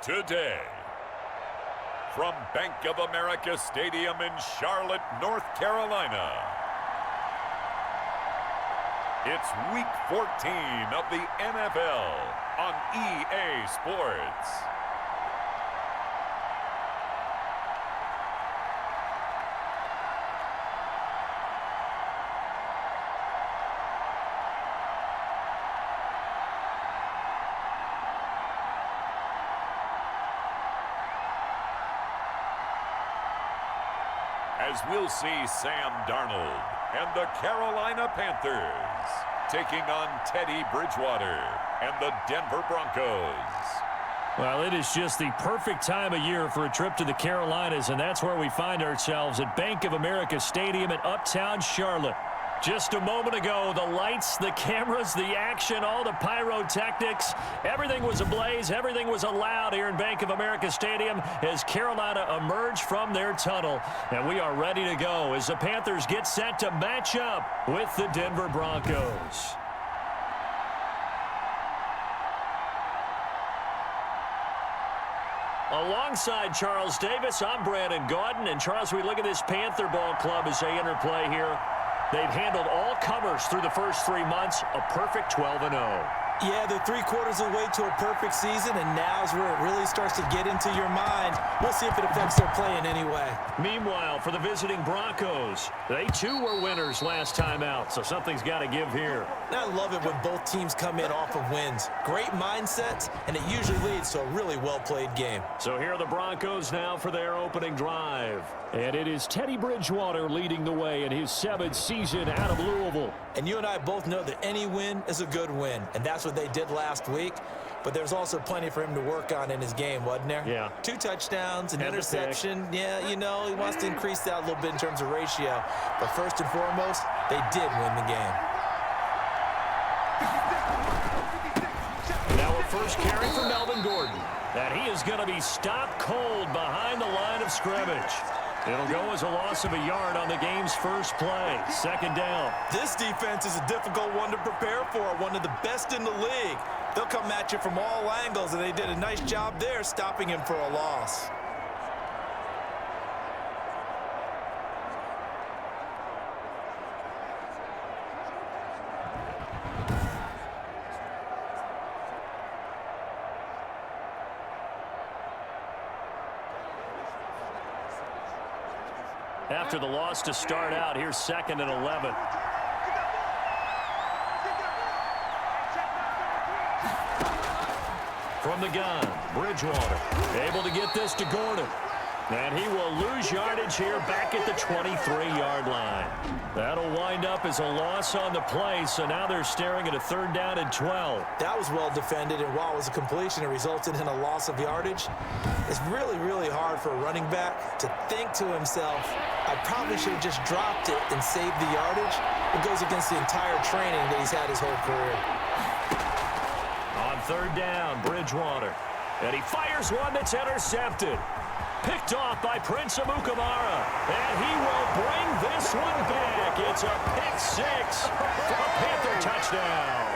today. From Bank of America Stadium in Charlotte, North Carolina, it's Week 14 of the NFL on EA Sports. As we'll see Sam Darnold and the Carolina Panthers taking on Teddy Bridgewater and the Denver Broncos. Well, it is just the perfect time of year for a trip to the Carolinas, and that's where we find ourselves at Bank of America Stadium in Uptown Charlotte. Just a moment ago, the lights, the cameras, the action, all the pyrotechnics, everything was ablaze, everything was allowed here in Bank of America Stadium as Carolina emerged from their tunnel. And we are ready to go as the Panthers get set to match up with the Denver Broncos. Alongside Charles Davis, I'm Brandon Gaudin. And Charles, we look at this Panther ball club as they enter play here. They've handled all comers through the first 3 months, a perfect 12-0. Yeah, they're 3/4 of the way to a perfect season, and now's where it really starts to get into your mind. We'll see if it affects their play in any way. Meanwhile, for the visiting Broncos, they too were winners last time out, so something's got to give here. I love it when both teams come in off of wins. Great mindsets, and it usually leads to a really well-played game. So here are the Broncos now for their opening drive. And it is Teddy Bridgewater leading the way in his 7th season out of Louisville. And you and I both know that any win is a good win, and that's what they did last week. But there's also plenty for him to work on in his game, wasn't there? Yeah. 2 touchdowns, an interception. Yeah, you know, he wants to increase that a little bit in terms of ratio. But first and foremost, they did win the game. Now a first carry for Melvin Gordon. And he is going to be stopped cold behind the line of scrimmage. It'll go as a loss of a yard on the game's first play. 2nd down. This defense is a difficult one to prepare for, one of the best in the league. They'll come at you from all angles, and they did a nice job there stopping him for a loss. After the loss to start out, here's 2nd and 11. From the gun, Bridgewater able to get this to Gordon. And he will lose yardage here back at the 23-yard line. That'll wind up as a loss on the play, so now they're staring at a 3rd down and 12. That was well defended, and while it was a completion, it resulted in a loss of yardage. It's really, really hard for a running back to think to himself, I probably should have just dropped it and saved the yardage. It goes against the entire training that he's had his whole career. On 3rd down, Bridgewater. And he fires one that's intercepted. Picked off by Prince Amukamara. And he will bring this one back. It's a pick 6 for a Panther touchdown.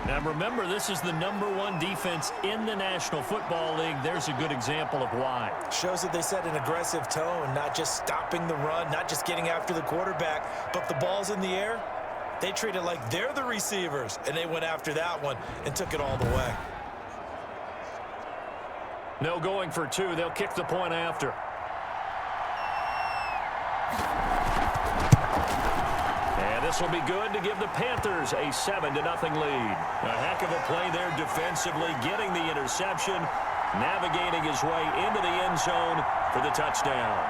And remember, this is the #1 defense in the National Football League. There's a good example of why. Shows that they set an aggressive tone, not just stopping the run, not just getting after the quarterback, but if the ball's in the air, they treat it like they're the receivers, and they went after that one and took it all the way. No going for 2. They'll kick the point after. And this will be good to give the Panthers a 7-0 lead. A heck of a play there defensively, getting the interception, navigating his way into the end zone for the touchdown.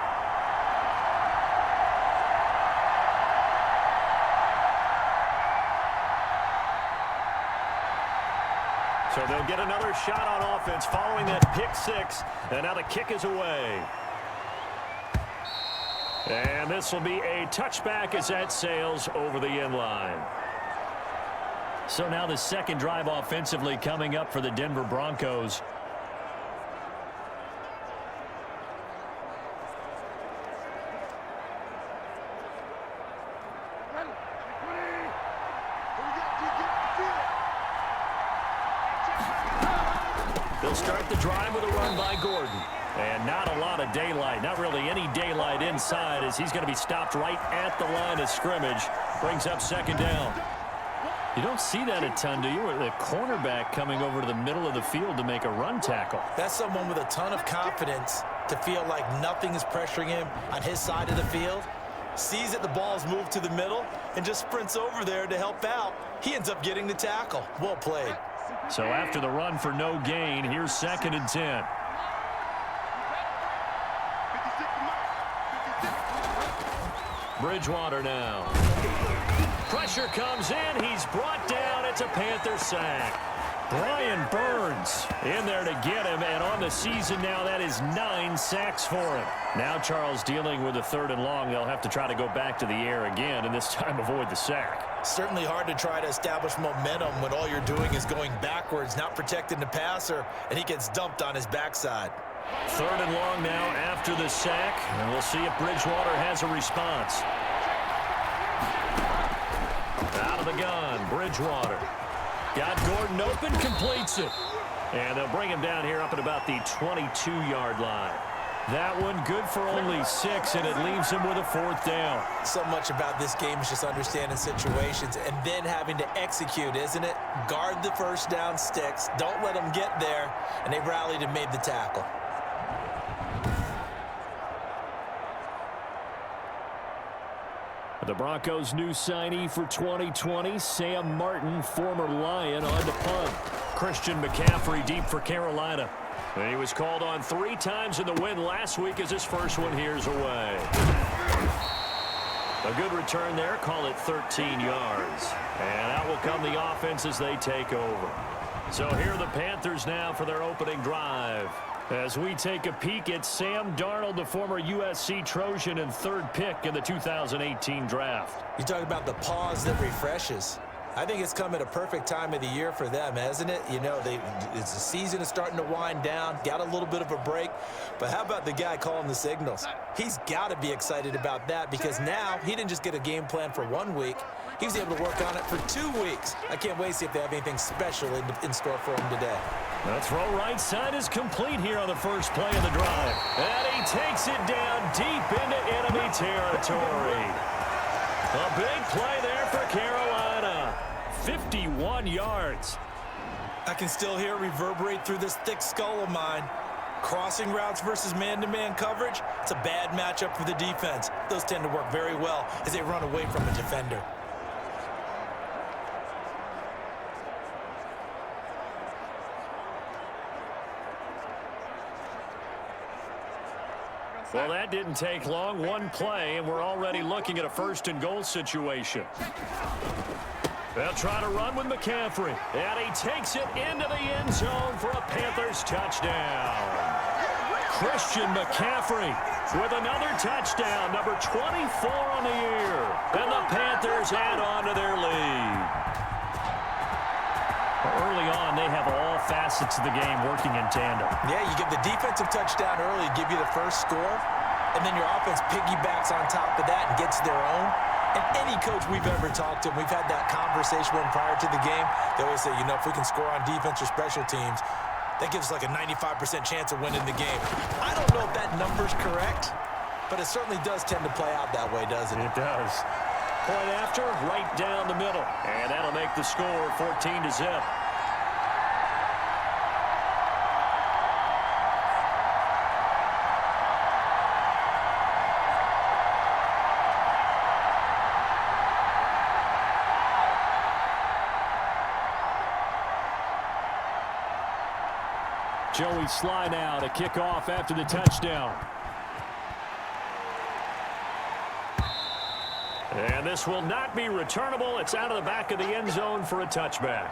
So they'll get another shot on offense following that pick 6. And now the kick is away. And this will be a touchback as that sails over the end line. So now the 2nd drive offensively coming up for the Denver Broncos. They'll start the drive with a run by Gordon. And not a lot of daylight, not really any daylight inside, as he's going to be stopped right at the line of scrimmage. Brings up second down. You don't see that a ton, do you? The cornerback coming over to the middle of the field to make a run tackle. That's someone with a ton of confidence to feel like nothing is pressuring him on his side of the field. Sees that the ball's moved to the middle and just sprints over there to help out. He ends up getting the tackle. Well played. So after the run for no gain, here's 2nd and 10. Bridgewater now. Pressure comes in. He's brought down. It's a Panther sack. Brian Burns in there to get him, and on the season now, that is 9 sacks for him. Now Charles dealing with a 3rd and long. They'll have to try to go back to the air again, and this time avoid the sack. Certainly hard to try to establish momentum when all you're doing is going backwards, not protecting the passer, and he gets dumped on his backside. 3rd and long now after the sack, and we'll see if Bridgewater has a response. Out of the gun, Bridgewater. Got Gordon open, completes it. And they'll bring him down here up at about the 22-yard line. That one good for only 6, and it leaves him with a 4th down. So much about this game is just understanding situations and then having to execute, isn't it? Guard the first down sticks. Don't let them get there. And they rallied and made the tackle. The Broncos' new signee for 2020, Sam Martin, former Lion, on to punt. Christian McCaffrey deep for Carolina. And he was called on 3 times in the win last week as his first one here's away. A good return there, call it 13 yards. And out will come the offense as they take over. So here are the Panthers now for their opening drive. As we take a peek at Sam Darnold, the former USC Trojan and 3rd pick in the 2018 draft. You talk about the pause that refreshes. I think it's come at a perfect time of the year for them, hasn't it? You know, the season is starting to wind down, got a little bit of a break. But how about the guy calling the signals? He's got to be excited about that because now he didn't just get a game plan for 1 week. He was able to work on it for 2 weeks. I can't wait to see if they have anything special in store for him today. The throw right side is complete here on the first play of the drive. And he takes it down deep into enemy territory. A big play there for Carolina. 51 yards. I can still hear it reverberate through this thick skull of mine. Crossing routes versus man-to-man coverage, it's a bad matchup for the defense. Those tend to work very well as they run away from a defender. Well, that didn't take long. 1 play, and we're already looking at a 1st and goal situation. They'll try to run with McCaffrey. And he takes it into the end zone for a Panthers touchdown. Christian McCaffrey with another touchdown, number 24 on the year. And the Panthers add on to their lead. Early on, they have all facets of the game working in tandem. Yeah, you give the defensive touchdown early, give you the first score, and then your offense piggybacks on top of that and gets their own. And any coach we've ever talked to, we've had that conversation when prior to the game, they always say, you know, if we can score on defense or special teams, that gives us like a 95% chance of winning the game. I don't know if that number's correct, but it certainly does tend to play out that way, doesn't it? It does. Point after, right down the middle. And that'll make the score 14-0. Joey Sly now to kick off after the touchdown. And this will not be returnable. It's out of the back of the end zone for a touchback.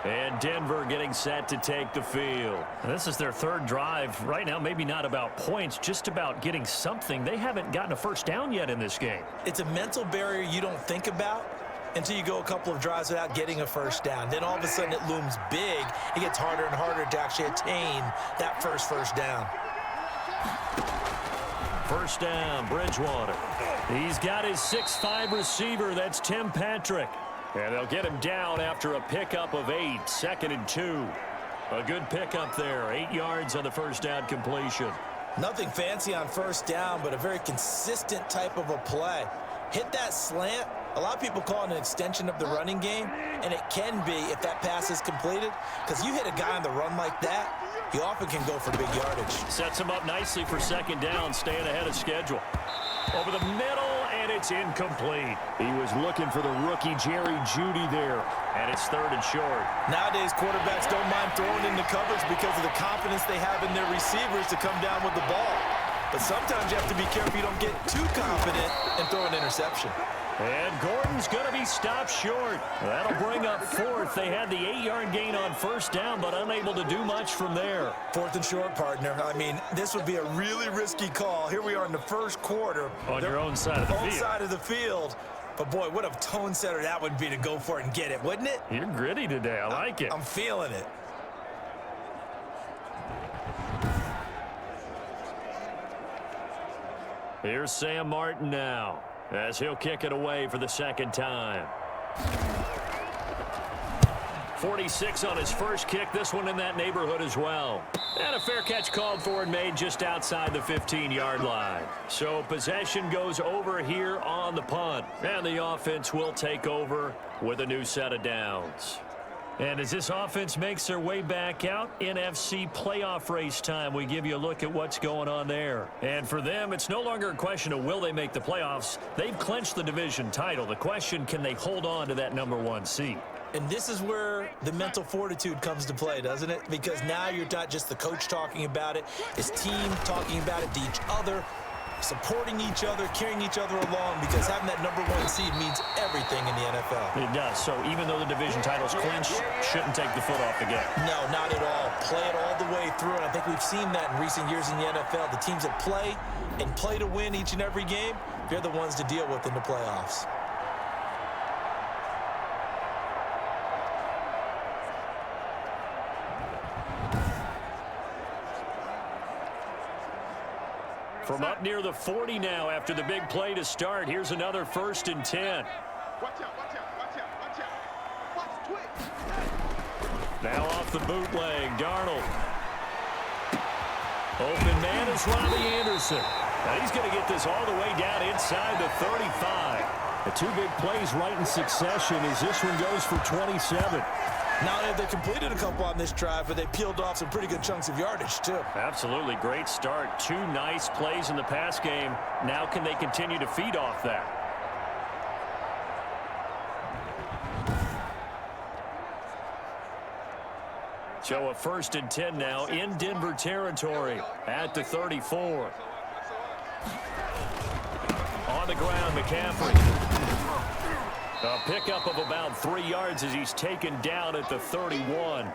And Denver getting set to take the field. This is their 3rd drive. Right now, maybe not about points, just about getting something. They haven't gotten a first down yet in this game. It's a mental barrier you don't think about until you go a couple of drives without getting a first down. Then all of a sudden it looms big. It gets harder and harder to actually attain that first down. First down, Bridgewater. He's got his 6'5" receiver. That's Tim Patrick. And they'll get him down after a pickup of 8. 2nd and 2. A good pickup there. 8 yards on the first down completion. Nothing fancy on first down, but a very consistent type of a play. Hit that slant. A lot of people call it an extension of the running game, and it can be if that pass is completed, because you hit a guy on the run like that, he often can go for big yardage. Sets him up nicely for second down, staying ahead of schedule. Over the middle, and it's incomplete. He was looking for the rookie Jerry Jeudy there, and it's 3rd and short. Nowadays, quarterbacks don't mind throwing into coverage because of the confidence they have in their receivers to come down with the ball. But sometimes you have to be careful you don't get too confident and throw an interception. And Gordon's going to be stopped short. That'll bring up 4th. They had the 8-yard gain on first down, but unable to do much from there. 4th and short, partner. I mean, this would be a really risky call. Here we are in the first quarter. On your own side of the field. Own side of the field. But, boy, what a tone setter that would be to go for it and get it, wouldn't it? You're gritty today. I like it. I'm feeling it. Here's Sam Martin now, as he'll kick it away for the second time. 46 on his first kick, this one in that neighborhood as well. And a fair catch called for and made just outside the 15-yard line. So possession goes over here on the punt. And the offense will take over with a new set of downs. And as this offense makes their way back out, NFC playoff race time, we give you a look at what's going on there. And for them, it's no longer a question of will they make the playoffs. They've clinched the division title. The question, can they hold on to that #1 seed? And this is where the mental fortitude comes to play, doesn't it? Because now you're not just the coach talking about it, it's team talking about it to each other, supporting each other, carrying each other along, because having that #1 seed means everything in the NFL. It does. So even though the division title's clinched, shouldn't take the foot off the gas. No, not at all. Play it all the way through, and I think we've seen that in recent years in the NFL. The teams that play and play to win each and every game, they're the ones to deal with in the playoffs. From up near the 40 now after the big play to start. Here's another 1st and 10. Watch out, watch out, watch out, watch out. Watch twitch. Now off the bootleg, Darnold. Open man is Robbie Anderson. Now he's going to get this all the way down inside the 35. The 2 big plays right in succession as this one goes for 27. Now they completed a couple on this drive, but they peeled off some pretty good chunks of yardage, too. Absolutely great start. 2 nice plays in the pass game. Now can they continue to feed off that? So a 1st and 10 now in Denver territory at the 34. On the ground, McCaffrey. A pickup of about 3 yards as he's taken down at the 31.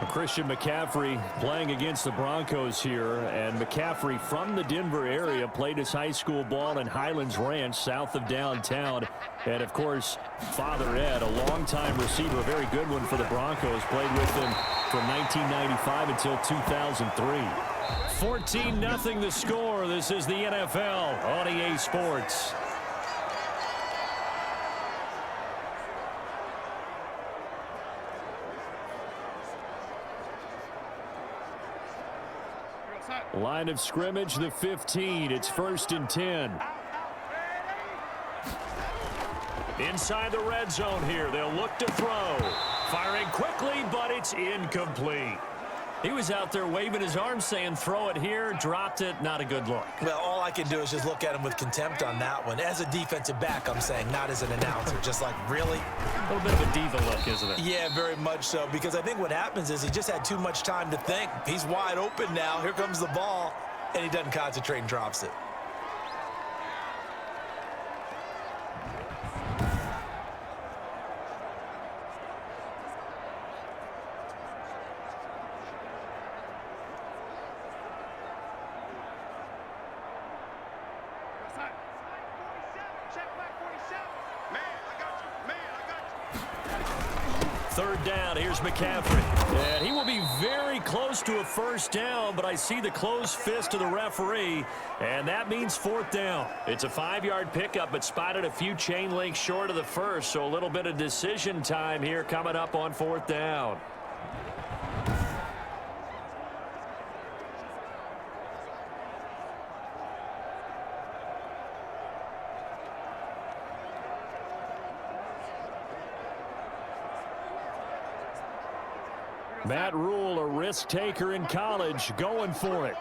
Christian McCaffrey playing against the Broncos here, and McCaffrey from the Denver area played his high school ball in Highlands Ranch south of downtown. And, of course, Father Ed, a longtime receiver, a very good one for the Broncos, played with them from 1995 until 2003. 14-0 the score. This is the NFL on EA Sports. Line of scrimmage, the 15. It's 1st and 10. Inside the red zone here. They'll look to throw. Firing quickly, but it's incomplete. He was out there waving his arms saying, throw it here, dropped it, not a good look. Well, all I can do is just look at him with contempt on that one. As a defensive back, I'm saying, not as an announcer. Just like, really? A little bit of a diva look, isn't it? Yeah, very much so, because I think what happens is he just had too much time to think. He's wide open now. Here comes the ball, and he doesn't concentrate and drops it. Third down, here's McCaffrey. And he will be very close to a first down, but I see the closed fist of the referee, and that means 4th down. It's a 5-yard pickup, but spotted a few chain links short of the first, so a little bit of decision time here coming up on 4th down. Matt Rule, a risk taker in college, going for it.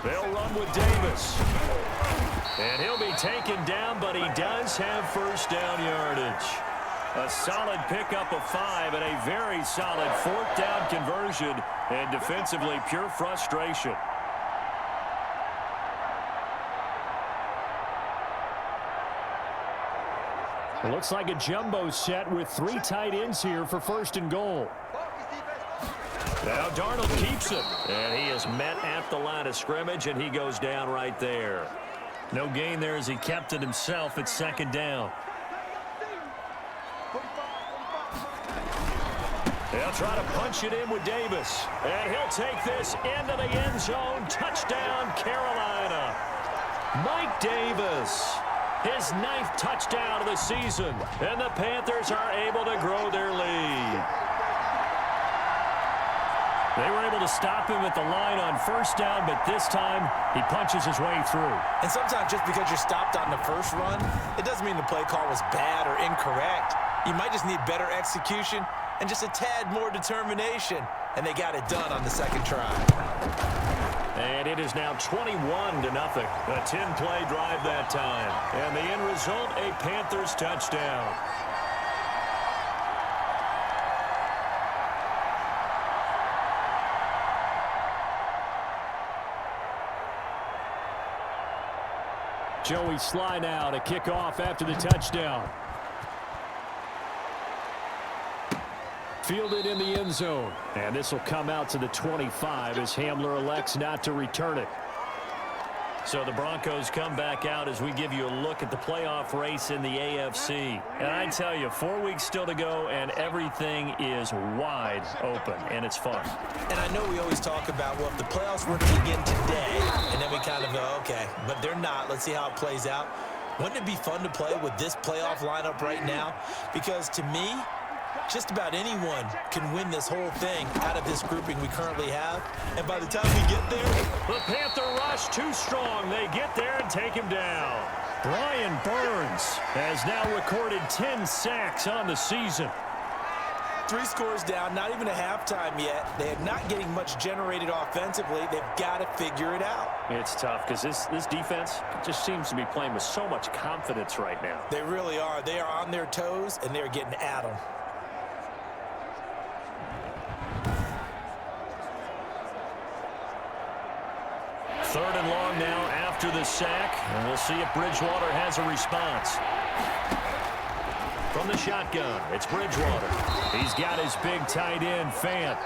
They'll run with Davis. And he'll be taken down, but he does have first down yardage. A solid pickup of 5 and a very solid fourth down conversion, and defensively pure frustration. It looks like a jumbo set with 3 tight ends here for first and goal. Now Darnold keeps it, and he is met at the line of scrimmage, and he goes down right there. No gain there as he kept it himself at second down. They'll try to punch it in with Davis, and he'll take this into the end zone. Touchdown, Carolina. Mike Davis, his 9th touchdown of the season, and the Panthers are able to grow their lead. They were able to stop him at the line on first down, but this time he punches his way through. And sometimes just because you're stopped on the first run, it doesn't mean the play call was bad or incorrect. You might just need better execution and just a tad more determination, and they got it done on the second try. And it is now 21-0. A 10-play drive that time. And the end result, a Panthers touchdown. Joey Sly now to kick off after the touchdown. Fielded in the end zone. And this will come out to the 25 as Hamler elects not to return it. So the Broncos come back out as we give you a look at the playoff race in the AFC. And I tell you, 4 weeks still to go, and everything is wide open, and it's fun. And I know we always talk about, well, if the playoffs were to begin today, and then we kind of go, okay, but they're not. Let's see how it plays out. Wouldn't it be fun to play with this playoff lineup right now? Because to me, just about anyone can win this whole thing out of this grouping we currently have. And by the time we get there, the Panther rush too strong. They get there and take him down. Brian Burns has now recorded 10 sacks on the season. 3 scores down, not even a halftime yet. They are not getting much generated offensively. They've got to figure it out. It's tough because this defense just seems to be playing with so much confidence right now. They really are. They are on their toes, and they're getting at them. Third and long now after the sack, and we'll see if Bridgewater has a response. From the shotgun, it's Bridgewater. He's got his big tight end, Fant,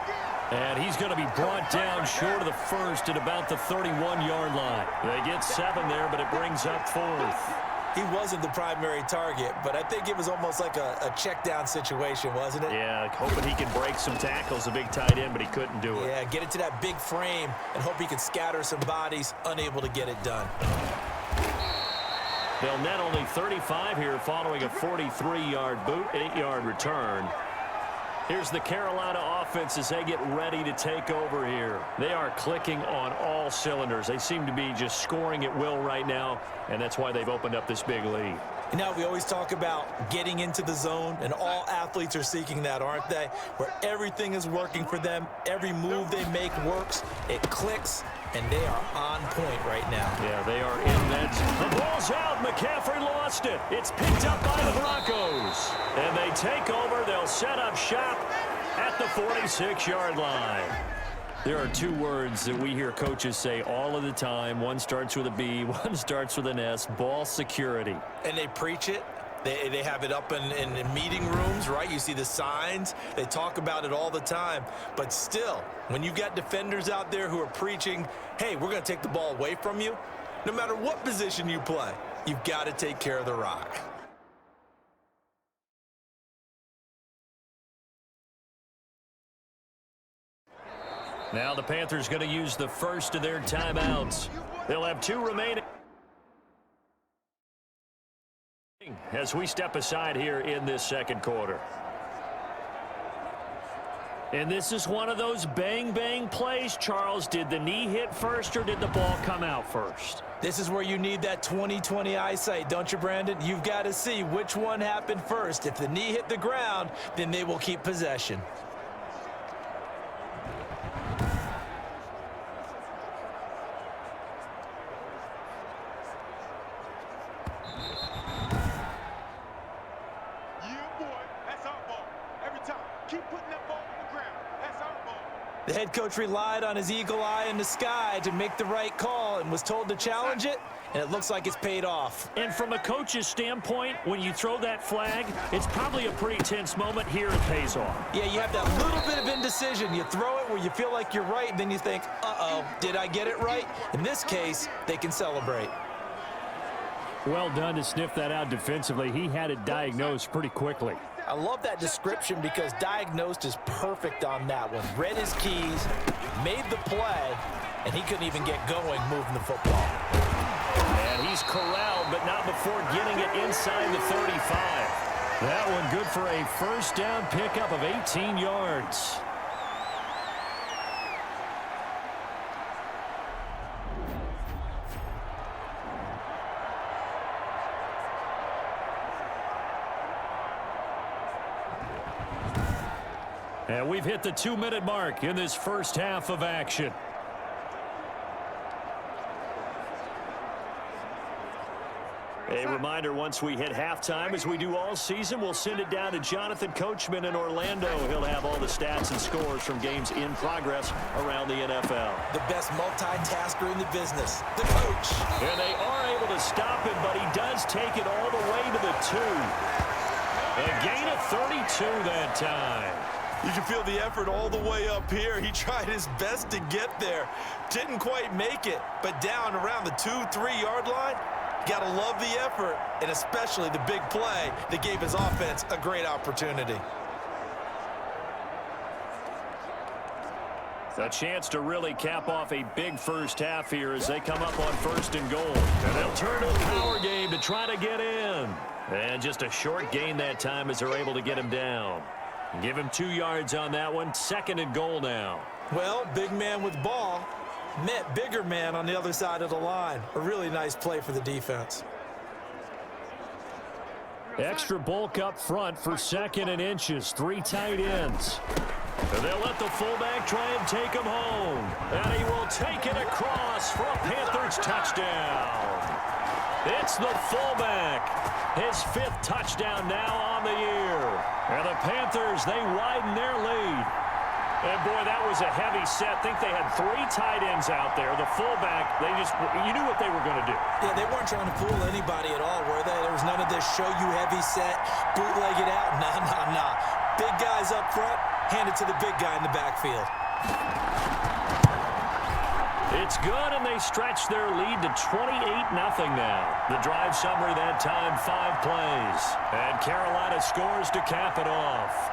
and he's going to be brought down short of the first at about the 31-yard line. They get 7 there, but it brings up 4th. He wasn't the primary target, but I think it was almost like a check-down situation, wasn't it? Yeah, hoping he can break some tackles, a big tight end, but he couldn't do it. Yeah, get it to that big frame and hope he can scatter some bodies, unable to get it done. They'll net only 35 here following a 43-yard boot, 8-yard return. Here's the Carolina offense as they get ready to take over here. They are clicking on all cylinders. They seem to be just scoring at will right now, and that's why they've opened up this big lead. You know, we always talk about getting into the zone, and all athletes are seeking that, aren't they? Where everything is working for them, every move they make works, it clicks, and they are on point right now. Yeah, they are in that. The ball's out. McCaffrey lost it. It's picked up by the Broncos. And they take over. They'll set up shop at the 46-yard line. There are 2 words that we hear coaches say all of the time. One starts with a B, one starts with an S, ball security. And they preach it. They have it up in meeting rooms, right? You see the signs. They talk about it all the time. But still, when you've got defenders out there who are preaching, hey, we're going to take the ball away from you, no matter what position you play, you've got to take care of the rock. Now the Panthers going to use the first of their timeouts. They'll have 2 remaining as we step aside here in this second quarter. And this is one of those bang-bang plays, Charles. Did the knee hit first or did the ball come out first? This is where you need that 20/20 eyesight, don't you, Brandon? You've got to see which one happened first. If the knee hit the ground, then they will keep possession. The head coach relied on his eagle eye in the sky to make the right call and was told to challenge it, and it looks like it's paid off. And from a coach's standpoint, when you throw that flag, it's probably a pretty tense moment. Here it pays off. Yeah, you have that little bit of indecision. You throw it where you feel like you're right, and then you think, uh-oh, did I get it right? In this case, they can celebrate. Well done to sniff that out defensively. He had it diagnosed pretty quickly. I love that description because diagnosed is perfect on that one. Read his keys, made the play, and he couldn't even get going moving the football. And he's corralled, but not before getting it inside the 35. That one good for a first down pickup of 18 yards. And we've hit the 2-minute mark in this first half of action. A reminder, once we hit halftime, as we do all season, we'll send it down to Jonathan Coachman in Orlando. He'll have all the stats and scores from games in progress around the NFL. The best multitasker in the business, the coach. And they are able to stop him, but he does take it all the way to the 2. A gain of 32 that time. You can feel the effort all the way up here. He tried his best to get there. Didn't quite make it, but down around the 2-3 yard line, gotta love the effort, and especially the big play that gave his offense a great opportunity. A chance to really cap off a big first half here as they come up on 1st and goal. And they'll turn to a power game to try to get in. And just a short gain that time as they're able to get him down. Give him 2 yards on that one. 2nd and goal now. Well, big man with ball met bigger man on the other side of the line. A really nice play for the defense. Extra bulk up front for 2nd and inches. 3 tight ends. And they'll let the fullback try and take him home. And he will take it across for a Panthers touchdown. It's the fullback. His 5th touchdown now on the year. And the Panthers, they widen their lead. And, boy, that was a heavy set. I think they had 3 tight ends out there. The fullback, you knew what they were going to do. Yeah, they weren't trying to fool anybody at all, were they? There was none of this show-you-heavy set, bootleg it out. Nah. Big guys up front, hand it to the big guy in the backfield. It's good, and they stretch their lead to 28-0 now. The drive summary that time, 5 plays. And Carolina scores to cap it off.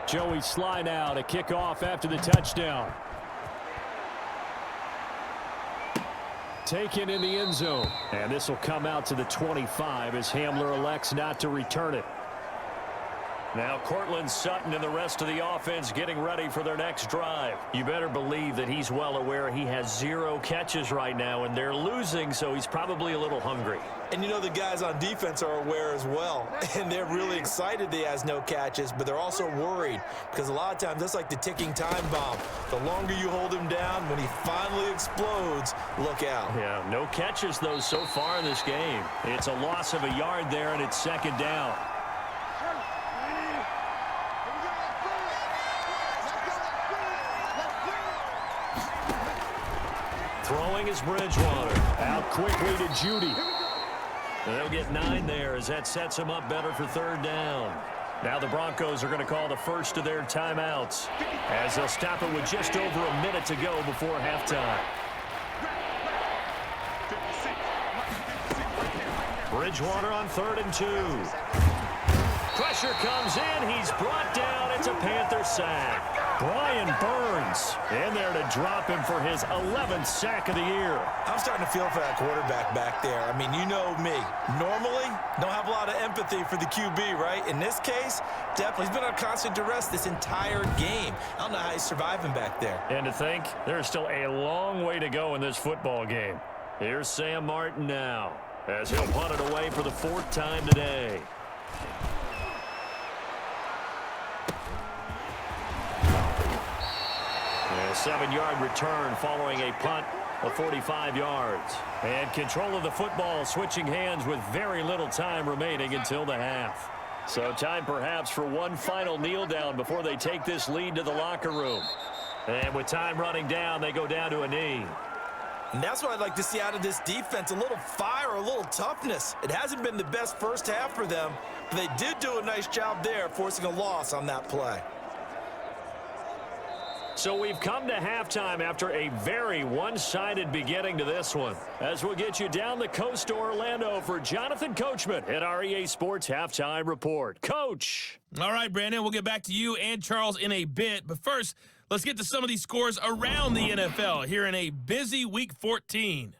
Joey Sly now to kick off after the touchdown. Taken in the end zone. And this will come out to the 25 as Hamler elects not to return it. Now Cortland Sutton and the rest of the offense getting ready for their next drive. You better believe that he's well aware he has 0 catches right now, and they're losing, so he's probably a little hungry. And you know the guys on defense are aware as well, and they're really excited he has no catches, but they're also worried because a lot of times that's like the ticking time bomb. The longer you hold him down, when he finally explodes, look out. Yeah, no catches, though, so far in this game. It's a loss of a yard there, and it's 2nd down. Throwing is Bridgewater. Out quickly to Judy. They'll get 9 there as that sets them up better for 3rd down. Now the Broncos are going to call the first of their timeouts as they'll stop it with just over a minute to go before halftime. Bridgewater on 3rd and 2. Pressure comes in. He's brought down. It's a Panther sack. Brian Burns in there to drop him for his 11th sack of the year. I'm starting to feel for that quarterback back there. I mean, you know me. Normally, don't have a lot of empathy for the QB, right? In this case, definitely. He's been on constant duress this entire game. I don't know how he's surviving back there. And to think, there's still a long way to go in this football game. Here's Sam Martin now, as he'll punt it away for the 4th time today. A 7-yard return following a punt of 45 yards. And control of the football switching hands with very little time remaining until the half. So time perhaps for one final kneel down before they take this lead to the locker room. And with time running down, they go down to a knee. And that's what I'd like to see out of this defense, a little fire, a little toughness. It hasn't been the best first half for them, but they did do a nice job there forcing a loss on that play. So we've come to halftime after a very one-sided beginning to this one. As we'll get you down the coast to Orlando for Jonathan Coachman at our EA Sports Halftime Report. Coach. All right, Brandon, we'll get back to you and Charles in a bit. But first, let's get to some of these scores around the NFL here in a busy Week 14.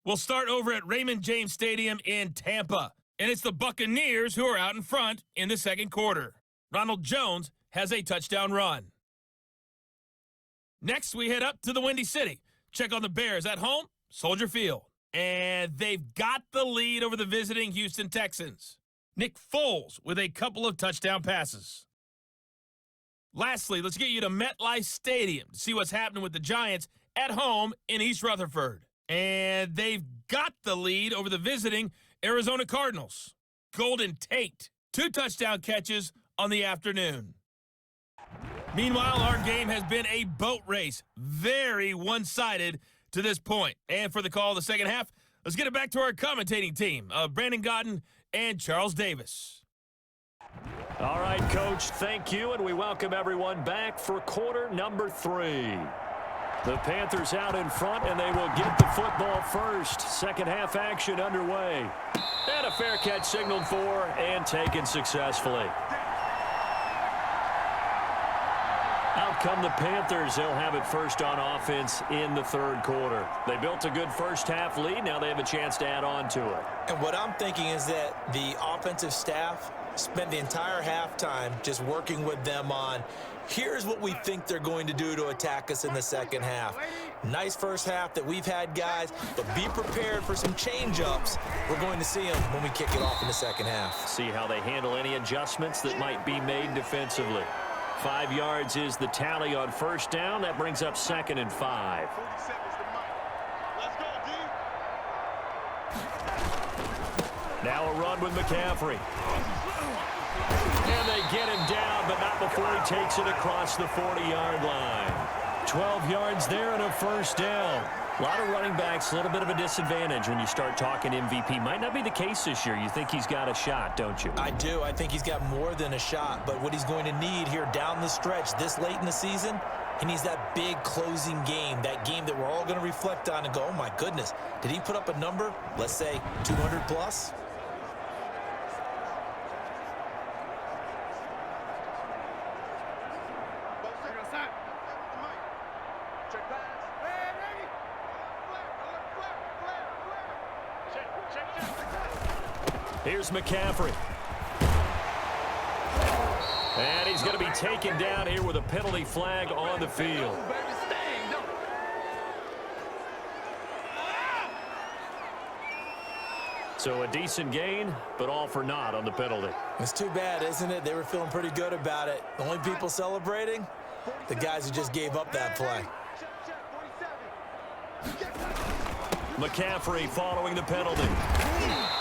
We'll start over at Raymond James Stadium in Tampa. And it's the Buccaneers who are out in front in the second quarter. Ronald Jones has a touchdown run. Next, we head up to the Windy City. Check on the Bears at home, Soldier Field. And they've got the lead over the visiting Houston Texans. Nick Foles with a couple of touchdown passes. Lastly, let's get you to MetLife Stadium to see what's happening with the Giants at home in East Rutherford. And they've got the lead over the visiting Arizona Cardinals. Golden Tate, 2 touchdown catches on the afternoon. Meanwhile, our game has been a boat race. Very one-sided to this point. And for the call of the second half, let's get it back to our commentating team of Brandon Godden and Charles Davis. All right, Coach, thank you, and we welcome everyone back for quarter number 3. The Panthers out in front, and they will get the football first. Second half action underway. And a fair catch signaled for and taken successfully. Out come the Panthers. They'll have it first on offense in the third quarter. They built a good first half lead. Now they have a chance to add on to it. And what I'm thinking is that the offensive staff spent the entire halftime just working with them on, here's what we think they're going to do to attack us in the second half. Nice first half that we've had, guys, but be prepared for some change-ups. We're going to see them when we kick it off in the second half. See how they handle any adjustments that might be made defensively. 5 yards is the tally on first down. That brings up 2nd and 5. Now a run with McCaffrey. And they get him down, but not before he takes it across the 40-yard line. 12 yards there and a first down. A lot of running backs, a little bit of a disadvantage when you start talking MVP. Might not be the case this year. You think he's got a shot, don't you? I do. I think he's got more than a shot. But what he's going to need here down the stretch this late in the season, he needs that big closing game, that game that we're all going to reflect on and go, oh, my goodness, did he put up a number, let's say 200 plus? Here's McCaffrey. And he's going to be taken down here with a penalty flag on the field. So a decent gain, but all for naught on the penalty. It's too bad, isn't it? They were feeling pretty good about it. The only people celebrating, the guys who just gave up that play. McCaffrey following the penalty.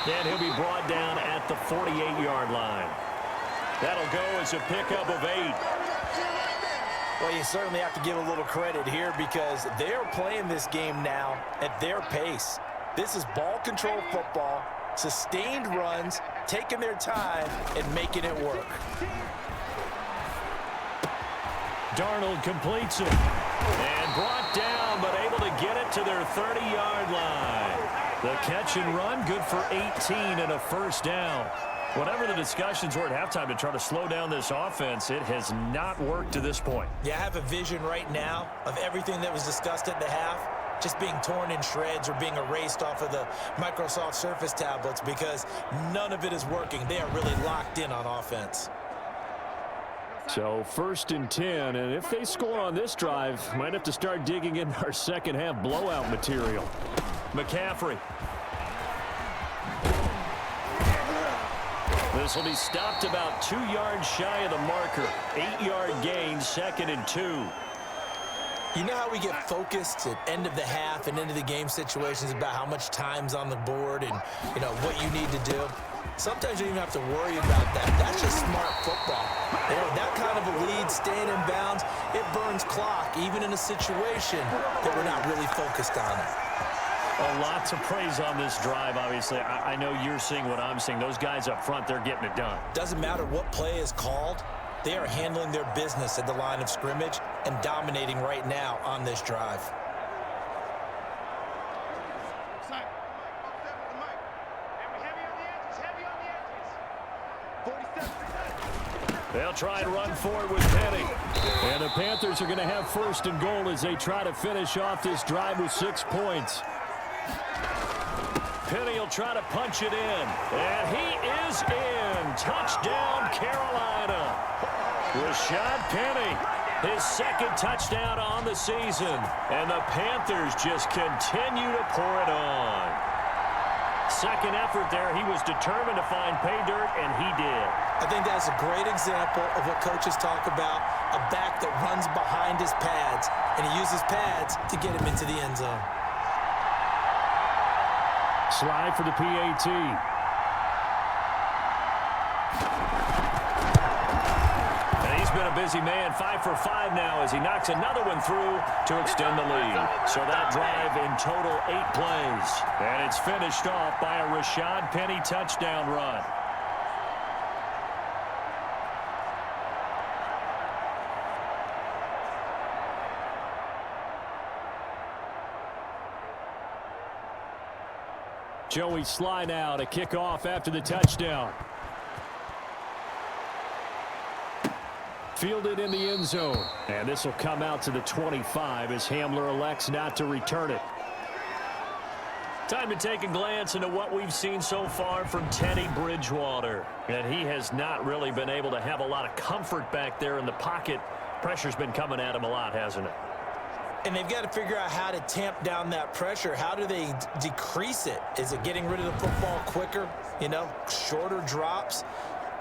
And he'll be brought down at the 48-yard line. That'll go as a pickup of 8. Well, you certainly have to give a little credit here because they're playing this game now at their pace. This is ball control football, sustained runs, taking their time and making it work. Darnold completes it. And brought down, but able to get it to their 30-yard line. The catch and run, good for 18 and a first down. Whatever the discussions were at halftime to try to slow down this offense, it has not worked to this point. Yeah, I have a vision right now of everything that was discussed at the half just being torn in shreds or being erased off of the Microsoft Surface tablets because none of it is working. They are really locked in on offense. So 1st and 10, and if they score on this drive, might have to start digging in our second half blowout material. McCaffrey. This will be stopped about 2 yards shy of the marker. 8-yard gain, 2nd and 2. You know how we get focused at end of the half and into the game situations about how much time's on the board and, you know, what you need to do? Sometimes you don't even have to worry about that. That's just smart football. You know, that kind of a lead, staying in bounds, it burns clock, even in a situation that we're not really focused on it. A lot to praise on this drive, obviously. I know you're seeing what I'm seeing. Those guys up front, they're getting it done. Doesn't matter what play is called. They are handling their business at the line of scrimmage and dominating right now on this drive. They'll try and run forward with Penny. And the Panthers are going to have 1st and goal as they try to finish off this drive with 6 points. Penny will try to punch it in. And he is in. Touchdown, Carolina. Rashad Penny, his 2nd touchdown on the season. And the Panthers just continue to pour it on. 2nd effort there. He was determined to find pay dirt, and he did. I think that's a great example of what coaches talk about, a back that runs behind his pads, and he uses pads to get him into the end zone. Slide for the PAT. And he's been a busy man, 5 for 5 now as he knocks another one through to extend the lead. So that drive in total 8 plays. And it's finished off by a Rashad Penny touchdown run. Joey Sly now to kick off after the touchdown. Fielded in the end zone. And this will come out to the 25 as Hamler elects not to return it. Time to take a glance into what we've seen so far from Teddy Bridgewater. And he has not really been able to have a lot of comfort back there in the pocket. Pressure's been coming at him a lot, hasn't it? And they've got to figure out how to tamp down that pressure. How do they decrease it? Is it getting rid of the football quicker? You know, shorter drops?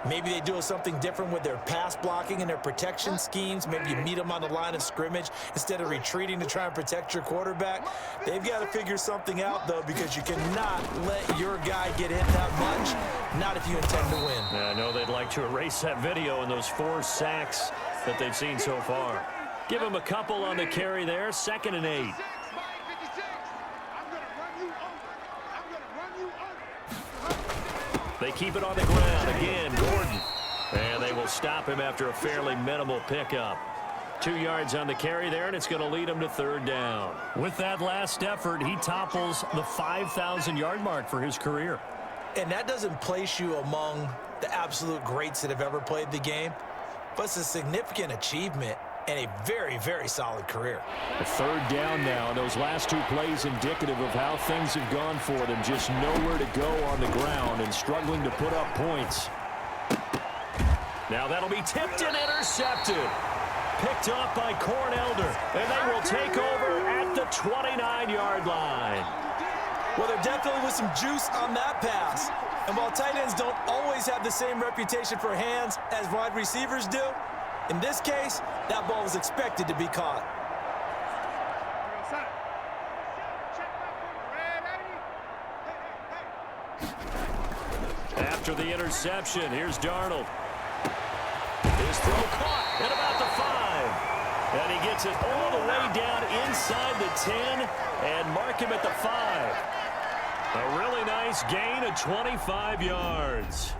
Maybe they do something different with their pass blocking and their protection schemes. Maybe you meet them on the line of scrimmage instead of retreating to try and protect your quarterback. They've got to figure something out, though, because you cannot let your guy get hit that much, not if you intend to win. Yeah, I know they'd like to erase that video and those 4 sacks that they've seen so far. Give him a couple on the carry there, 2nd and 8. They keep it on the ground. Again, Gordon. And they will stop him after a fairly minimal pickup. 2 yards on the carry there, and it's going to lead him to 3rd down. With that last effort, he topples the 5,000-yard mark for his career. And that doesn't place you among the absolute greats that have ever played the game, but it's a significant achievement and a very, very solid career. A 3rd down now. Those last 2 plays indicative of how things have gone for them. Just nowhere to go on the ground and struggling to put up points. Now that'll be tipped and intercepted. Picked off by Cornelder. And they will take over at the 29-yard line. Well, there definitely was some juice on that pass. And while tight ends don't always have the same reputation for hands as wide receivers do, in this case, that ball was expected to be caught. After the interception, here's Darnold. His throw caught at about the 5. And he gets it all the way down inside the 10 and mark him at the 5. A really nice gain of 25 yards.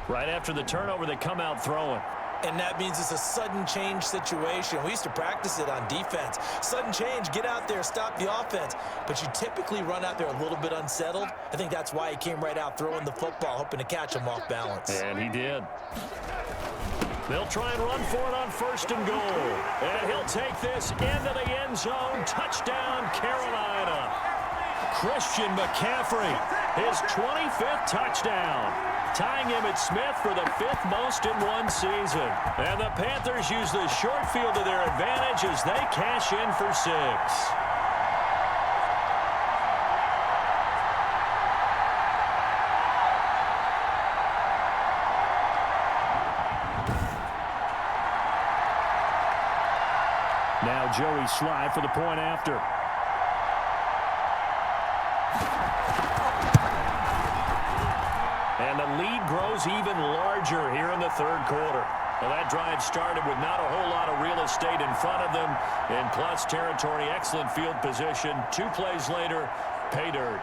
Right after the turnover, they come out throwing. And that means it's a sudden change situation. We used to practice it on defense. Sudden change, get out there, stop the offense. But you typically run out there a little bit unsettled. I think that's why he came right out throwing the football, hoping to catch him off balance. And he did. They'll try and run for it on 1st and goal. And he'll take this into the end zone. Touchdown, Carolina. Christian McCaffrey, his 25th touchdown, tying Emmitt Smith for the 5th most in one season. And the Panthers use the short field to their advantage as they cash in for 6. Now Joey Sly for the point after. And the lead grows even larger here in the 3rd quarter. Well, that drive started with not a whole lot of real estate in front of them. In plus territory, excellent field position. 2 plays later, pay dirt.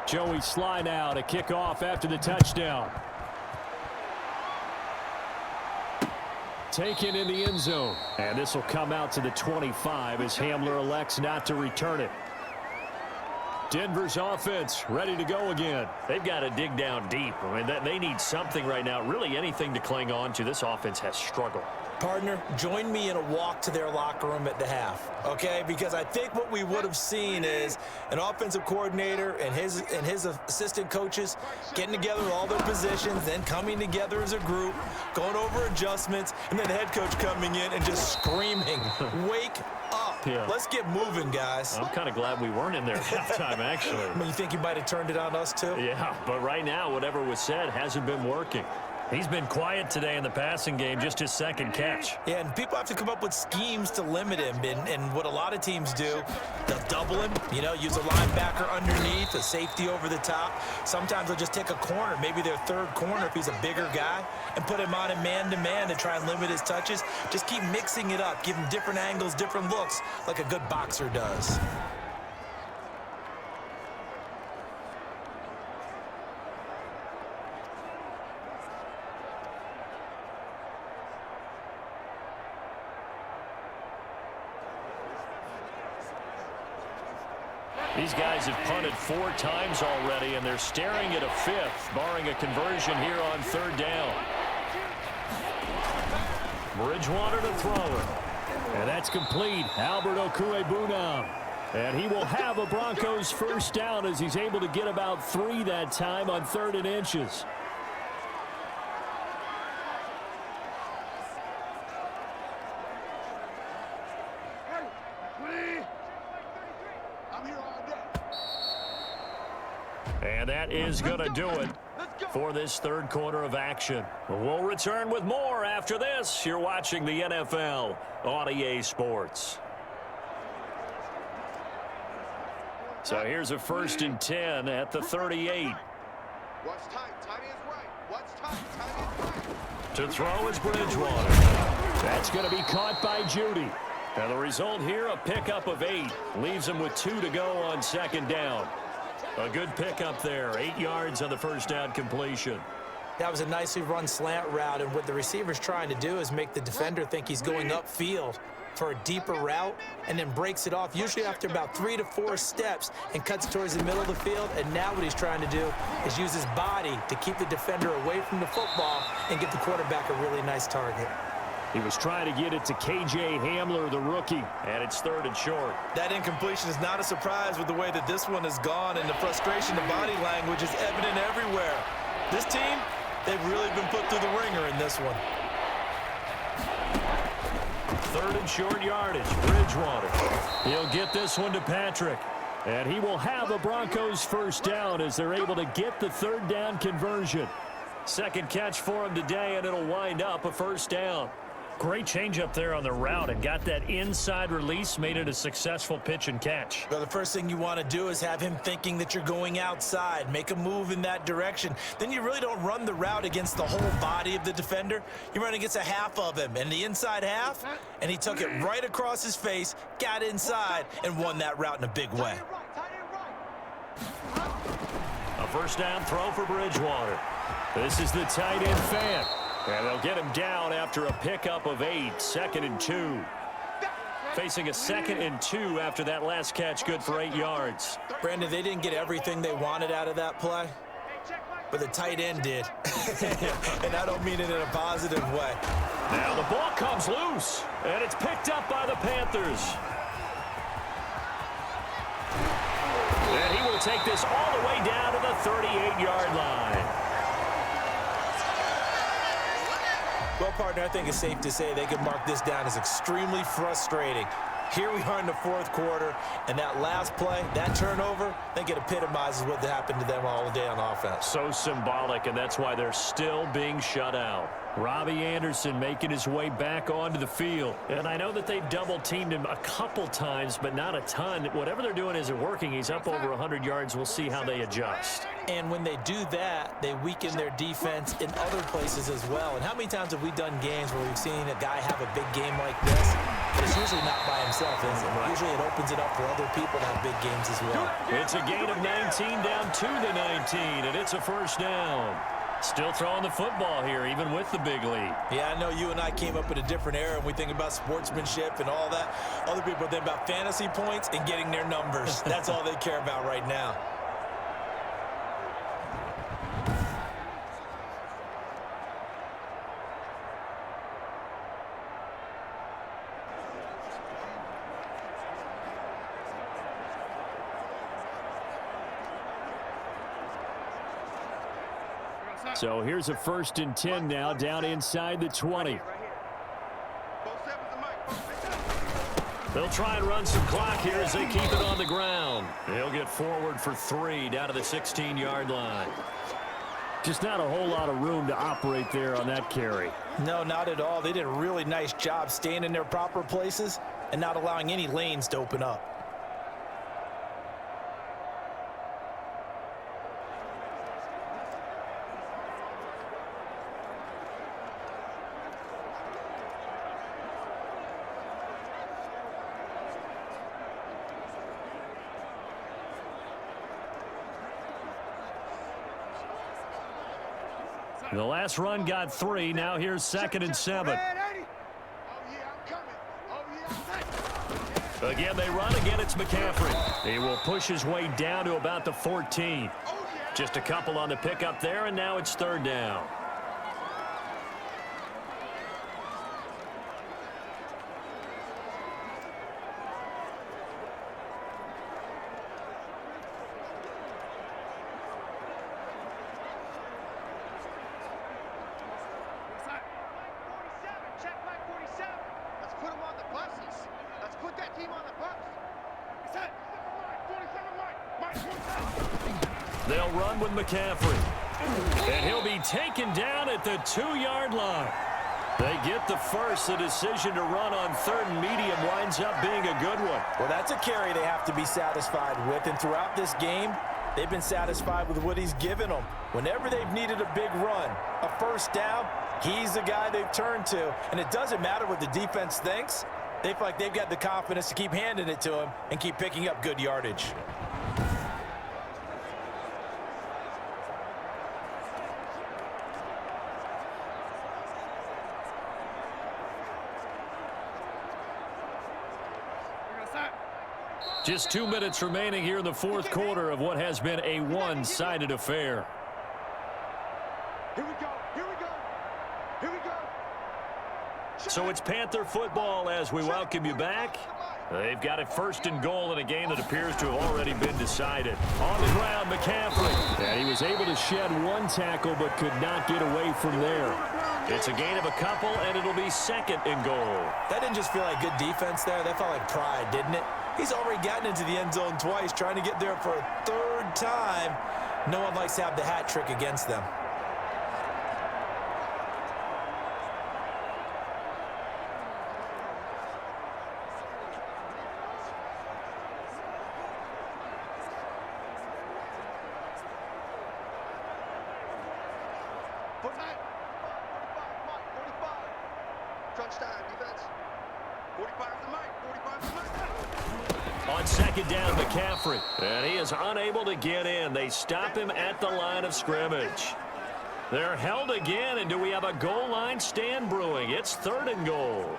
Joey Sly now to kick off after the touchdown. Taken in the end zone. And this will come out to the 25 as Hamler elects not to return it. Denver's offense ready to go again. They've got to dig down deep. I mean, they need something right now, really anything to cling on to. This offense has struggled. Partner, join me in a walk to their locker room at the half, okay? Because I think what we would have seen is an offensive coordinator and his assistant coaches getting together with all their positions, then coming together as a group, going over adjustments, and then the head coach coming in and just screaming, wake up. Yeah. Let's get moving, guys. I'm kind of glad we weren't in there at halftime, actually. I mean, you think you might have turned it on us, too? Yeah, but right now, whatever was said hasn't been working. He's been quiet today in the passing game, just his 2nd catch. Yeah, and people have to come up with schemes to limit him. And what a lot of teams do, they'll double him, use a linebacker underneath, a safety over the top. Sometimes they'll just take a corner, maybe their 3rd corner if he's a bigger guy, and put him on a man-to-man to try and limit his touches. Just keep mixing it up, give him different angles, different looks, like a good boxer does. These guys have punted 4 times already, and they're staring at a 5th, barring a conversion here on 3rd down. Bridgewater to throw it. And that's complete. Albert Okwuegbunam. And he will have a Broncos 1st down as he's able to get about 3 that time on 3rd and inches. And that is going to do it for this 3rd quarter of action. We'll return with more after this. You're watching the NFL on EA Sports. So here's a 1st and 10 at the 38. What's tight? Tight is right. What's tight? Tight is right. To throw is Bridgewater. That's going to be caught by Judy. And the result here, a pickup of 8. Leaves him with 2 to go on 2nd down. A good pickup there. 8 yards on the 1st down completion. That was a nicely run slant route, and what the receiver's trying to do is make the defender think he's going upfield for a deeper route, and then breaks it off, usually after about 3 to 4 steps, and cuts towards the middle of the field. And now what he's trying to do is use his body to keep the defender away from the football and get the quarterback a really nice target. He was trying to get it to K.J. Hamler, the rookie, and it's 3rd and short. That incompletion is not a surprise with the way that this one has gone, and the frustration, the body language is evident everywhere. This team, they've really been put through the ringer in this one. 3rd and short yardage, Bridgewater. He'll get this one to Patrick. And he will have a Broncos 1st down as they're able to get the 3rd down conversion. 2nd catch for him today, and it'll wind up a 1st down. Great change up there on the route and got that inside release, made it a successful pitch and catch. Well, the first thing you want to do is have him thinking that you're going outside, make a move in that direction. Then you really don't run the route against the whole body of the defender. You run against a half of him, and the inside half, and he took it right across his face, got inside, and won that route in a big way. A first down throw for Bridgewater. This is the tight end fan. And they'll get him down after a pickup of 8, 2nd and 2. Facing a 2nd and 2 after that last catch, good for 8 yards. Brandon, they didn't get everything they wanted out of that play, but the tight end did. And I don't mean it in a positive way. Now the ball comes loose, and it's picked up by the Panthers. And he will take this all the way down to the 38-yard line. Well, partner, I think it's safe to say they can mark this down as extremely frustrating. Here we are in the 4th quarter, and that last play, that turnover, I think it epitomizes what happened to them all day on offense. So symbolic, and that's why they're still being shut out. Robbie Anderson making his way back onto the field. And I know that they've double-teamed him a couple times, but not a ton. Whatever they're doing isn't working. He's up over 100 yards. We'll see how they adjust. And when they do that, they weaken their defense in other places as well. And how many times have we done games where we've seen a guy have a big game like this? But it's usually not by himself, is it? Usually it opens it up for other people to have big games as well. It's a gain of 19 down to the 19, and it's a first down. Still throwing the football here, even with the big lead. Yeah, I know you and I came up in a different era, and we think about sportsmanship and all that. Other people think about fantasy points and getting their numbers. That's all they care about right now. So here's a 1st and 10 now, down inside the 20. They'll try and run some clock here as they keep it on the ground. They'll get forward for 3 down to the 16-yard line. Just not a whole lot of room to operate there on that carry. No, not at all. They did a really nice job staying in their proper places and not allowing any lanes to open up. The last run got 3. Now here's 2nd and 7. Again, they run. Again, it's McCaffrey. He will push his way down to about the 14. Just a couple on the pickup there, and now it's 3rd down. They'll run with McCaffrey. And he'll be taken down at the 2-yard line. They get the first. The decision to run on 3rd and medium winds up being a good one. Well, that's a carry they have to be satisfied with. And throughout this game, they've been satisfied with what he's given them. Whenever they've needed a big run, a first down, he's the guy they've turned to. And it doesn't matter what the defense thinks. They feel like they've got the confidence to keep handing it to him and keep picking up good yardage. Just 2 minutes remaining here in the 4th quarter of what has been a one-sided affair. Here we go. Here we go. Here we go. So it's Panther football as we welcome you back. They've got it 1st and goal in a game that appears to have already been decided. On the ground, McCaffrey. And he was able to shed 1 tackle but could not get away from there. It's a gain of a couple, and it'll be 2nd and goal. That didn't just feel like good defense there. That felt like pride, didn't it? He's already gotten into the end zone twice, trying to get there for a 3rd time. No one likes to have the hat trick against them. 45 to the mic. 45 to the mic. On second down, McCaffrey. And he is unable to get in. They stop him at the line of scrimmage. They're held again, and do we have a goal line stand brewing? It's 3rd and goal.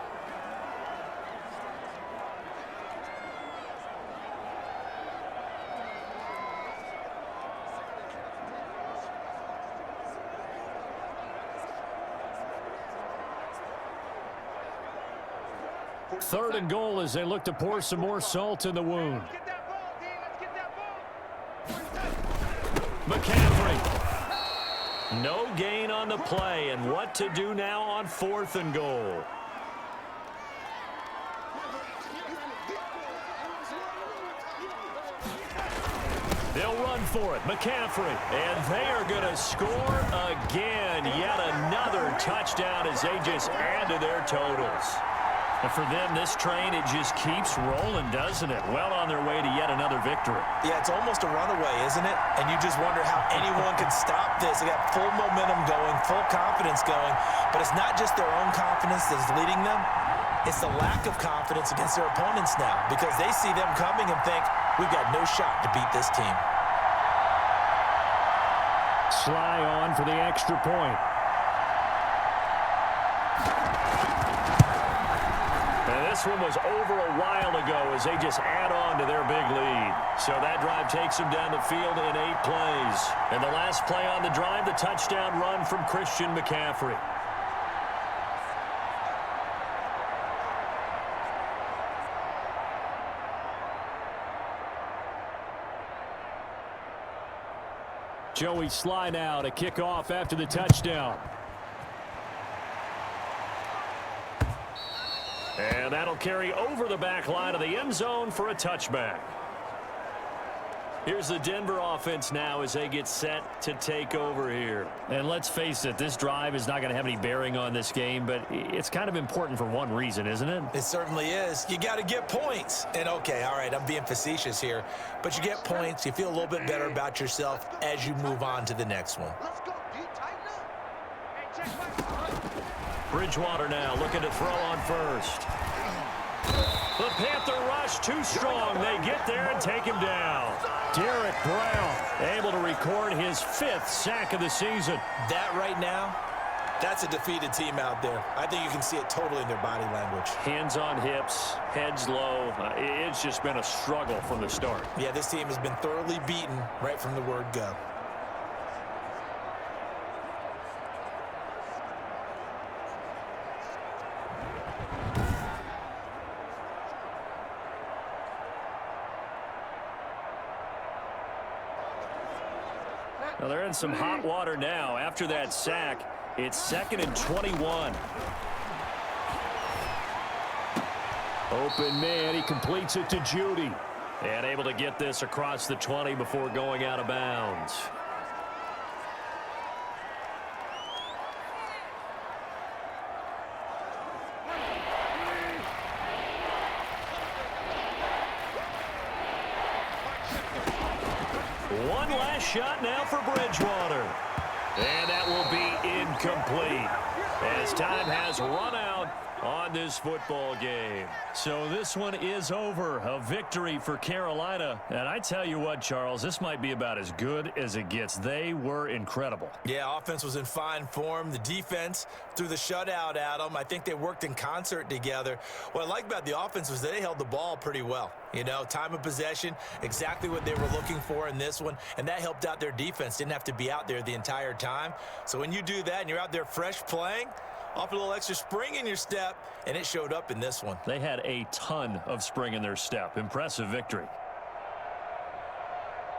Third and goal as they look to pour some more salt in the wound. Get that ball, D. Let's get that ball. McCaffrey. No gain on the play, and what to do now on 4th and goal. They'll run for it. McCaffrey. And they are going to score again. Yet another touchdown as they just add to their totals. And for them, this train, it just keeps rolling, doesn't it? Well on their way to yet another victory. Yeah, it's almost a runaway, isn't it? And you just wonder how anyone can stop this. They got full momentum going, full confidence going. But it's not just their own confidence that's leading them. It's the lack of confidence against their opponents now because they see them coming and think, we've got no shot to beat this team. Sly on for the extra point. And this one was over a while ago as they just add on to their big lead. So that drive takes them down the field in 8 plays. And the last play on the drive, the touchdown run from Christian McCaffrey. Joey Sly now to kick off after the touchdown. And that'll carry over the back line of the end zone for a touchback. Here's the Denver offense now as they get set to take over here. And let's face it, this drive is not going to have any bearing on this game, but it's kind of important for one reason, isn't it? It certainly is. You got to get points. And, okay, all right, I'm being facetious here. But you get points. You feel a little bit better about yourself as you move on to the next one. Let's go, D. Tighten up. Hey, check my... Bridgewater now looking to throw on first. The Panther rush too strong. They get there and take him down. Derek Brown able to record his 5th sack of the season. That right now, that's a defeated team out there. I think you can see it totally in their body language. Hands on hips, heads low. It's just been a struggle from the start. Yeah, this team has been thoroughly beaten right from the word go. Well, they're in some hot water now. After that sack, it's 2nd and 21. Open man, he completes it to Judy. And able to get this across the 20 before going out of bounds. One last shot now for Bridgewater. And that will be incomplete as time has run out on this football game. So this one is over. A victory for Carolina. And I tell you what, Charles, this might be about as good as it gets. They were incredible. Yeah, offense was in fine form. The defense threw the shutout at them. I think they worked in concert together. What I like about the offense was they held the ball pretty well. You know, time of possession, exactly what they were looking for in this one, and that helped out their defense. Didn't have to be out there the entire time. So when you do that and you're out there fresh playing, off a little extra spring in your step, and it showed up in this one. They had a ton of spring in their step. Impressive victory.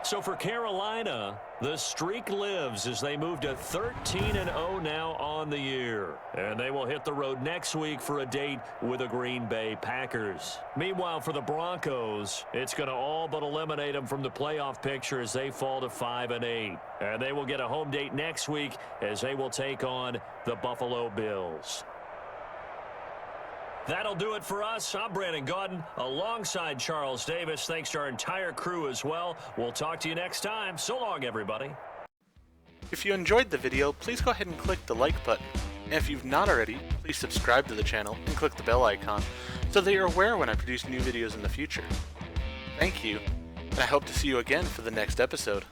So for Carolina, the streak lives as they move to 13-0 now on the year. And they will hit the road next week for a date with the Green Bay Packers. Meanwhile, for the Broncos, it's going to all but eliminate them from the playoff picture as they fall to 5-8. And they will get a home date next week as they will take on the Buffalo Bills. That'll do it for us. I'm Brandon Gaudin alongside Charles Davis. Thanks to our entire crew as well. We'll talk to you next time. So long, everybody. If you enjoyed the video, please go ahead and click the like button. And if you've not already, please subscribe to the channel and click the bell icon so that you're aware when I produce new videos in the future. Thank you, and I hope to see you again for the next episode.